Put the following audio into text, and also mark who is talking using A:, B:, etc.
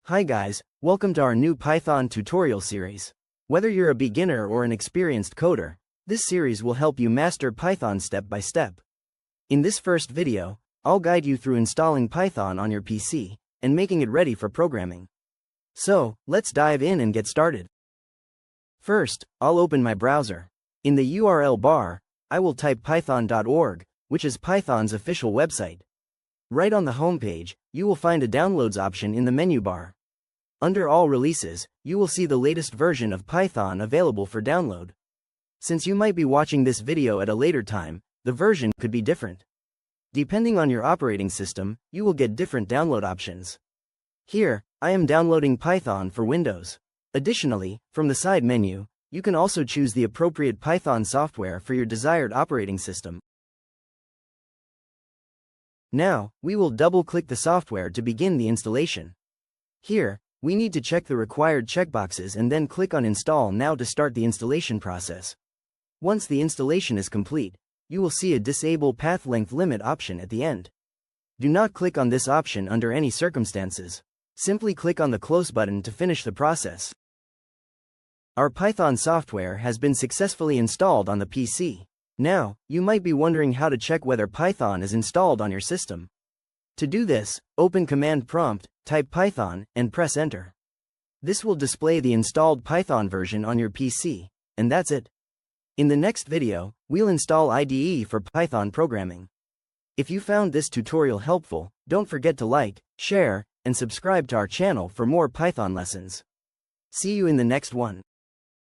A: Hi guys, welcome to our new Python tutorial series. Whether you're a beginner or an experienced coder, this series will help you master Python step by step. In this first video, I'll guide you through installing Python on your PC and making it ready for programming. So, let's dive in and get started. First, I'll open my browser. In the URL bar, I will type python.org, which is Python's official website. Right on the homepage, you will find a Downloads option in the menu bar. Under All Releases, you will see the latest version of Python available for download. Since you might be watching this video at a later time, the version could be different. Depending on your operating system, you will get different download options. Here, I am downloading Python for Windows. Additionally, from the side menu, you can also choose the appropriate Python software for your desired operating system. Now, we will double-click the software to begin the installation. Here, we need to check the required checkboxes and then click on Install Now to start the installation process. Once the installation is complete, you will see a Disable Path Length Limit option at the end. Do not click on this option under any circumstances. Simply click on the Close button to finish the process. Our Python software has been successfully installed on the PC. Now, you might be wondering how to check whether Python is installed on your system. To do this, open Command Prompt, type Python, and press Enter. This will display the installed Python version on your PC, and that's it. In the next video, we'll install IDE for Python programming. If you found this tutorial helpful, don't forget to like, share, and subscribe to our channel for more Python lessons. See you in the next one.